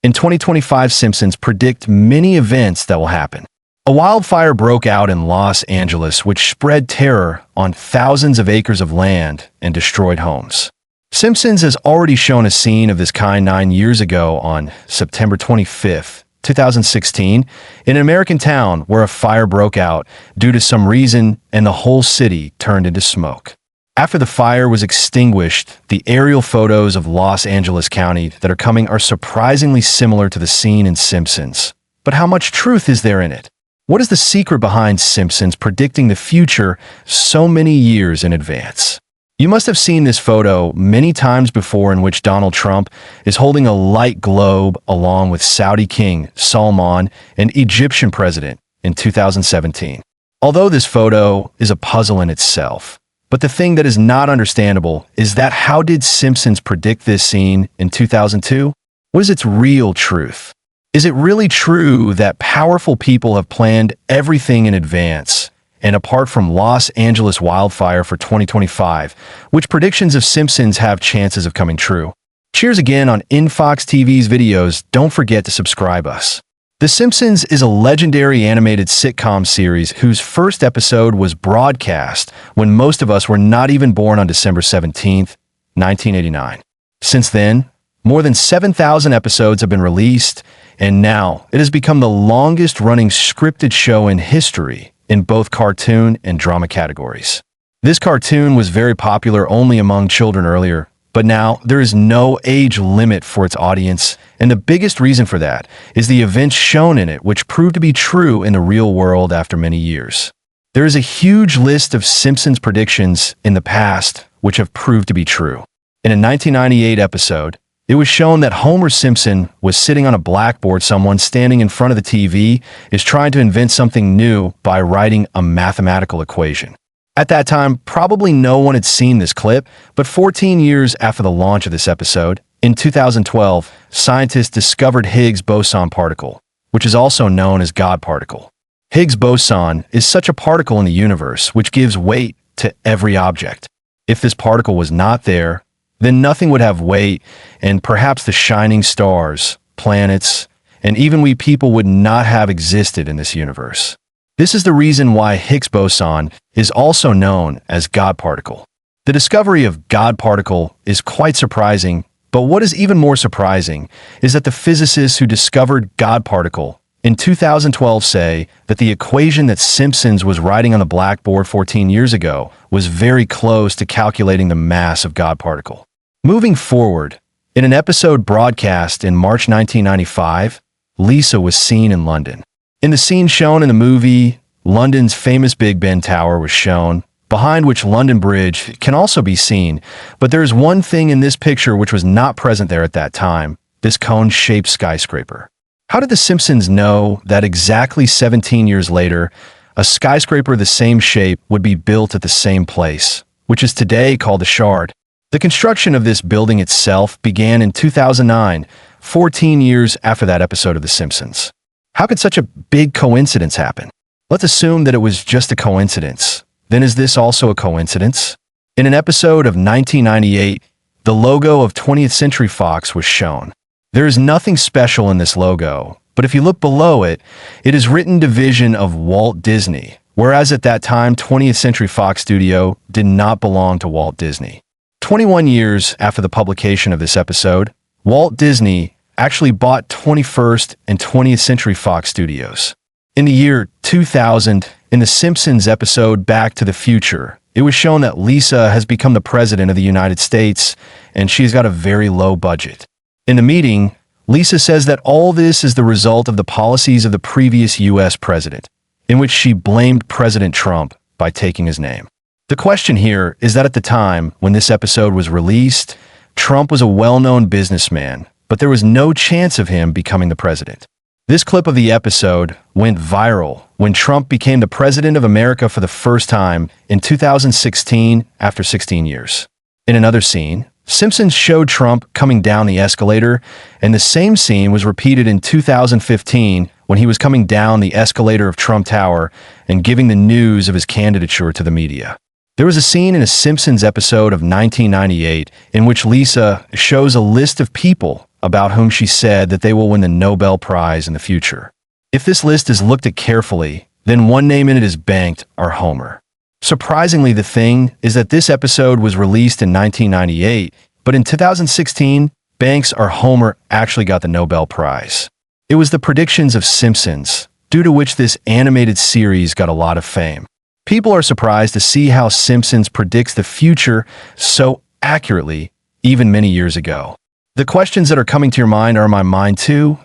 In 2025, Simpsons predict many events that will happen. A wildfire broke out in Los Angeles, which spread terror on thousands of acres of land and destroyed homes. Simpsons has already shown a scene of this kind 9 years ago on September 25th, 2016, in an American town where a fire broke out due to some reason and the whole city turned into smoke. After the fire was extinguished, the aerial photos of Los Angeles County that are coming are surprisingly similar to the scene in Simpsons. But how much truth is there in it? What is the secret behind Simpsons predicting the future so many years in advance? You must have seen this photo many times before, in which Donald Trump is holding a light globe along with Saudi King Salman and Egyptian President in 2017. Although this photo is a puzzle in itself, but the thing that is not understandable is that how did Simpsons predict this scene in 2002? What is its real truth? Is it really true that powerful people have planned everything in advance? And apart from Los Angeles wildfire for 2025, which predictions of Simpsons have chances of coming true? Cheers again on InfoX TV's videos. Don't forget to subscribe us. The Simpsons is a legendary animated sitcom series whose first episode was broadcast when most of us were not even born on December 17, 1989. Since then, more than 7,000 episodes have been released, and now it has become the longest-running scripted show in history in both cartoon and drama categories. This cartoon was very popular only among children earlier, but now there is no age limit for its audience, and the biggest reason for that is the events shown in it, which proved to be true in the real world after many years. There is a huge list of Simpsons predictions in the past which have proved to be true. In a 1998 episode, it was shown that Homer Simpson was sitting on a blackboard. Someone standing in front of the TV is trying to invent something new by writing a mathematical equation. At that time, probably no one had seen this clip, but 14 years after the launch of this episode, in 2012, scientists discovered Higgs boson particle, which is also known as God particle. Higgs boson is such a particle in the universe which gives weight to every object. If this particle was not there, then nothing would have weight, and perhaps the shining stars, planets, and even we people would not have existed in this universe. This is the reason why Higgs boson is also known as God particle. The discovery of God particle is quite surprising, but what is even more surprising is that the physicists who discovered God particle in 2012 say that the equation that Simpsons was writing on the blackboard 14 years ago was very close to calculating the mass of God particle. Moving forward, in an episode broadcast in March 1995, Lisa was seen in London. In the scene shown in the movie, London's famous Big Ben Tower was shown, behind which London Bridge can also be seen, but there is one thing in this picture which was not present there at that time, this cone-shaped skyscraper. How did the Simpsons know that exactly 17 years later, a skyscraper the same shape would be built at the same place, which is today called the Shard? The construction of this building itself began in 2009, 14 years after that episode of The Simpsons. How could such a big coincidence happen? Let's assume that it was just a coincidence. Then is this also a coincidence? In an episode of 1998, the logo of 20th Century Fox was shown. There is nothing special in this logo, but if you look below it, it is written Division of Walt Disney, whereas at that time 20th Century Fox Studio did not belong to Walt Disney. 21 years after the publication of this episode, Walt Disney actually bought 21st and 20th Century Fox Studios. In the year 2000, in the Simpsons episode Back to the Future, it was shown that Lisa has become the president of the United States, and she's got a very low budget. In the meeting, Lisa says that all this is the result of the policies of the previous U.S. president, in which she blamed President Trump by taking his name. The question here is that at the time when this episode was released, Trump was a well-known businessman, but there was no chance of him becoming the president. This clip of the episode went viral when Trump became the president of America for the first time in 2016 after 16 years. In another scene, Simpsons showed Trump coming down the escalator, and the same scene was repeated in 2015 when he was coming down the escalator of Trump Tower and giving the news of his candidature to the media. There was a scene in a Simpsons episode of 1998 in which Lisa shows a list of people about whom she said that they will win the Nobel Prize in the future. If this list is looked at carefully, then one name in it is banked are Homer. Surprisingly, the thing is that this episode was released in 1998, but in 2016, Banks or Homer actually got the Nobel Prize. It was the predictions of Simpsons, due to which this animated series got a lot of fame. People are surprised to see how Simpsons predicts the future so accurately, even many years ago. The questions that are coming to your mind are in my mind too,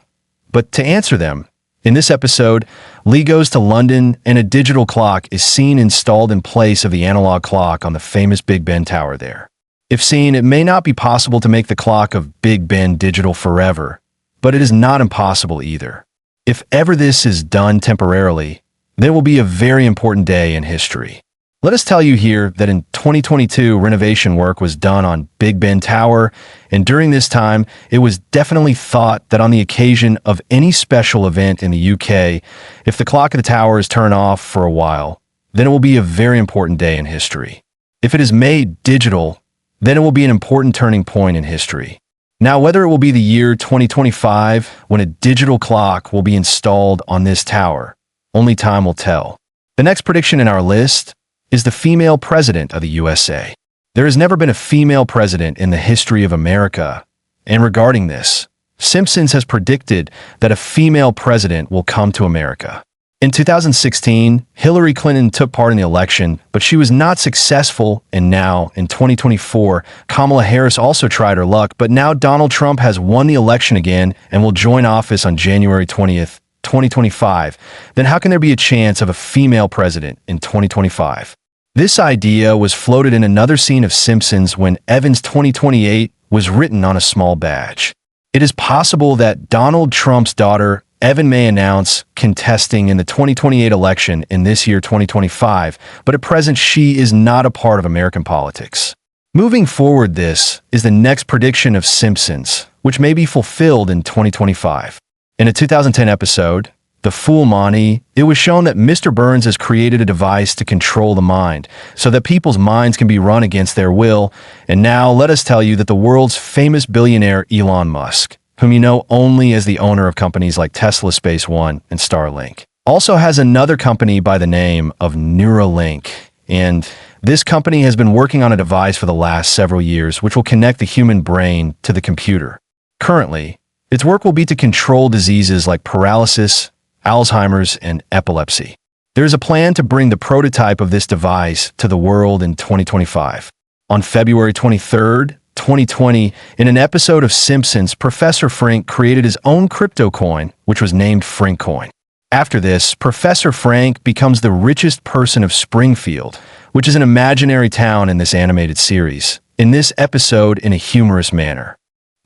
but to answer them, in this episode, Lee goes to London and a digital clock is seen installed in place of the analog clock on the famous Big Ben Tower there. If seen, it may not be possible to make the clock of Big Ben digital forever, but it is not impossible either. If ever this is done temporarily, then it will be a very important day in history. Let us tell you here that in 2022, renovation work was done on Big Ben Tower, and during this time, it was definitely thought that on the occasion of any special event in the UK, if the clock of the tower is turned off for a while, then it will be a very important day in history. If it is made digital, then it will be an important turning point in history. Now, whether it will be the year 2025 when a digital clock will be installed on this tower, only time will tell. The next prediction in our list is the female president of the USA. There has never been a female president in the history of America, and regarding this, Simpsons has predicted that a female president will come to America. In 2016, Hillary Clinton took part in the election, but she was not successful, and now, in 2024, Kamala Harris also tried her luck, but now Donald Trump has won the election again and will join office on January 20th, 2025, then how can there be a chance of a female president in 2025? This idea was floated in another scene of Simpsons when Evans 2028 was written on a small badge. It is possible that Donald Trump's daughter, Evan, may announce contesting in the 2028 election in this year 2025, but at present she is not a part of American politics. Moving forward, this is the next prediction of Simpsons, which may be fulfilled in 2025. In a 2010 episode, The Fool Monty, it was shown that Mr. Burns has created a device to control the mind, so that people's minds can be run against their will. And now let us tell you that the world's famous billionaire Elon Musk, whom you know only as the owner of companies like Tesla Space One and Starlink, also has another company by the name of Neuralink. And this company has been working on a device for the last several years which will connect the human brain to the computer. Currently, its work will be to control diseases like paralysis, Alzheimer's, and epilepsy. There is a plan to bring the prototype of this device to the world in 2025. On February 23rd, 2020, in an episode of Simpsons, Professor Frink created his own crypto coin, which was named Frankcoin. After this, Professor Frank becomes the richest person of Springfield, which is an imaginary town in this animated series, in this episode in a humorous manner.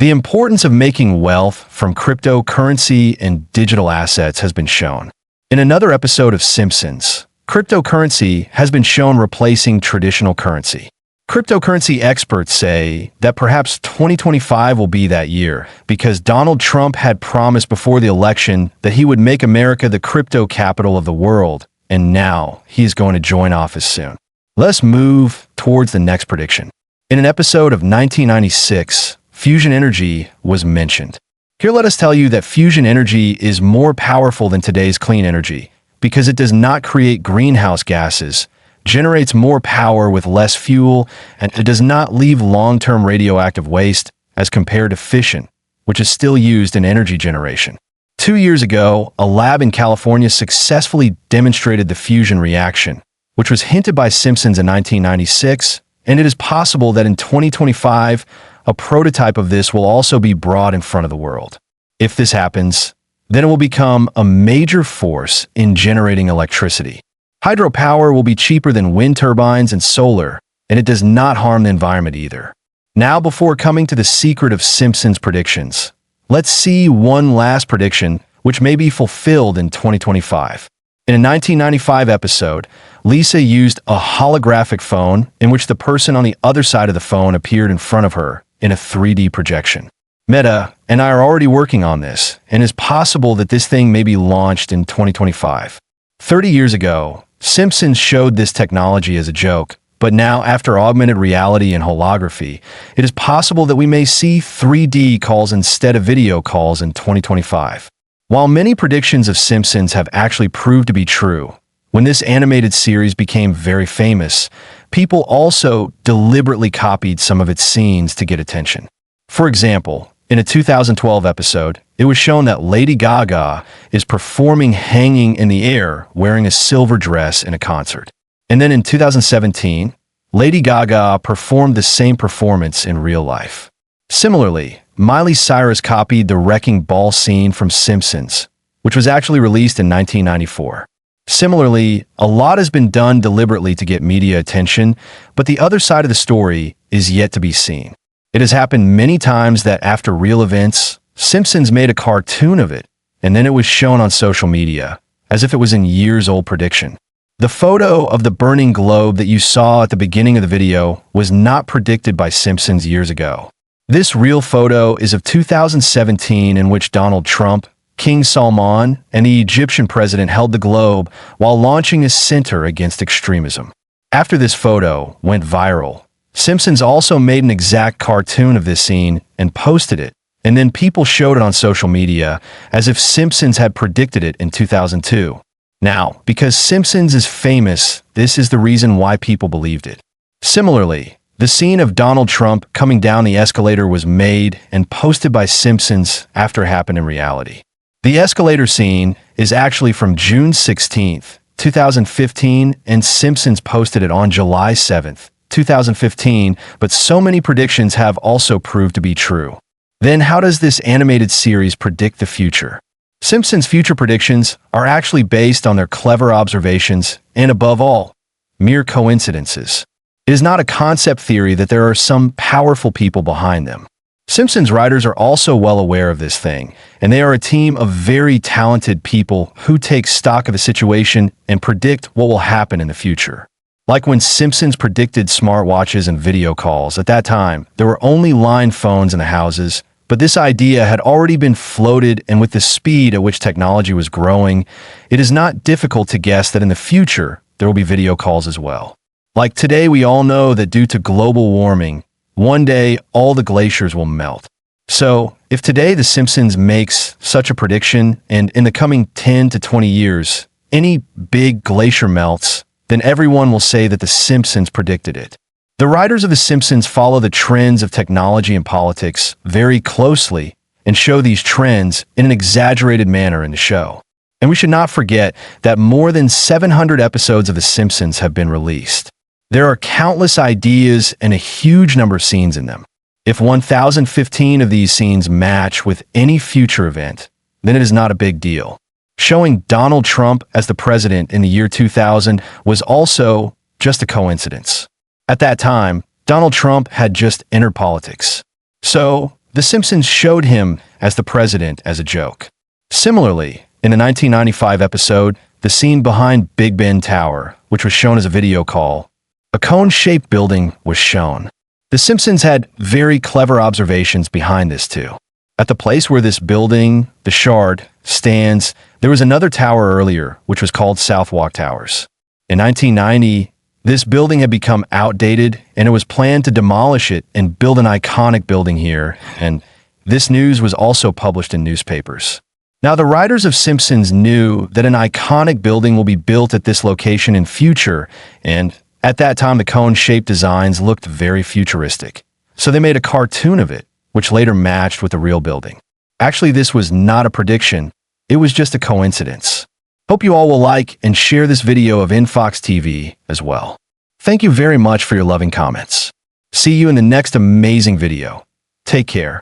The importance of making wealth from cryptocurrency and digital assets has been shown. In another episode of Simpsons, cryptocurrency has been shown replacing traditional currency. Cryptocurrency experts say that perhaps 2025 will be that year because Donald Trump had promised before the election that he would make America the crypto capital of the world, and now he is going to join office soon. Let's move towards the next prediction. In an episode of 1996, fusion energy was mentioned. Here let us tell you that fusion energy is more powerful than today's clean energy because it does not create greenhouse gases, generates more power with less fuel, and it does not leave long-term radioactive waste as compared to fission, which is still used in energy generation. 2 years ago, a lab in California successfully demonstrated the fusion reaction, which was hinted by Simpsons in 1996, and it is possible that in 2025, a prototype of this will also be brought in front of the world. If this happens, then it will become a major force in generating electricity. Hydropower will be cheaper than wind turbines and solar, and it does not harm the environment either. Now, before coming to the secret of Simpsons predictions, let's see one last prediction which may be fulfilled in 2025. In a 1995 episode, Lisa used a holographic phone in which the person on the other side of the phone appeared in front of her in a 3D projection. Meta and I are already working on this, and it's possible that this thing may be launched in 2025. 30 years ago, Simpsons showed this technology as a joke, But now, after augmented reality and holography, it is possible that we may see 3D calls instead of video calls in 2025. While many predictions of Simpsons have actually proved to be true, when this animated series became very famous, people also deliberately copied some of its scenes to get attention. For example, in a 2012 episode, it was shown that Lady Gaga is performing hanging in the air wearing a silver dress in a concert. And then in 2017, Lady Gaga performed the same performance in real life. Similarly, Miley Cyrus copied the wrecking ball scene from Simpsons, which was actually released in 1994. Similarly, a lot has been done deliberately to get media attention, but the other side of the story is yet to be seen. It has happened many times that after real events, Simpsons made a cartoon of it, and then it was shown on social media, as if it was a years-old prediction. The photo of the burning globe that you saw at the beginning of the video was not predicted by Simpsons years ago. This real photo is of 2017, in which Donald Trump, King Salman, and the Egyptian president held the globe while launching a center against extremism. After this photo went viral, Simpsons also made an exact cartoon of this scene and posted it, and then people showed it on social media as if Simpsons had predicted it in 2002. Now, because Simpsons is famous, this is the reason why people believed it. Similarly, the scene of Donald Trump coming down the escalator was made and posted by Simpsons after it happened in reality. The escalator scene is actually from June 16th, 2015, and Simpsons posted it on July 7th, 2015, but so many predictions have also proved to be true. Then how does this animated series predict the future? Simpsons' future predictions are actually based on their clever observations and, above all, mere coincidences. It is not a concept theory that there are some powerful people behind them. Simpsons writers are also well aware of this thing, and they are a team of very talented people who take stock of a situation and predict what will happen in the future. Like when Simpsons predicted smartwatches and video calls, at that time, there were only line phones in the houses, but this idea had already been floated, and with the speed at which technology was growing, it is not difficult to guess that in the future, there will be video calls as well. Like today, we all know that due to global warming, one day, all the glaciers will melt. So, if today The Simpsons makes such a prediction, and in the coming 10 to 20 years, any big glacier melts, then everyone will say that The Simpsons predicted it. The writers of The Simpsons follow the trends of technology and politics very closely and show these trends in an exaggerated manner in the show. And we should not forget that more than 700 episodes of The Simpsons have been released. There are countless ideas and a huge number of scenes in them. If 1,015 of these scenes match with any future event, then it is not a big deal. Showing Donald Trump as the president in the year 2000 was also just a coincidence. At that time, Donald Trump had just entered politics. So, The Simpsons showed him as the president as a joke. Similarly, in the 1995 episode, the scene behind Big Ben Tower, which was shown as a video call, a cone-shaped building was shown. The Simpsons had very clever observations behind this too. At the place where this building, the Shard, stands, there was another tower earlier, which was called Southwark Towers. In 1990, this building had become outdated, and it was planned to demolish it and build an iconic building here, and this news was also published in newspapers. Now, the writers of Simpsons knew that an iconic building will be built at this location in future, and at that time, the cone-shaped designs looked very futuristic. So they made a cartoon of it, which later matched with the real building. Actually, this was not a prediction. It was just a coincidence. Hope you all will like and share this video of InfoX TV as well. Thank you very much for your loving comments. See you in the next amazing video. Take care.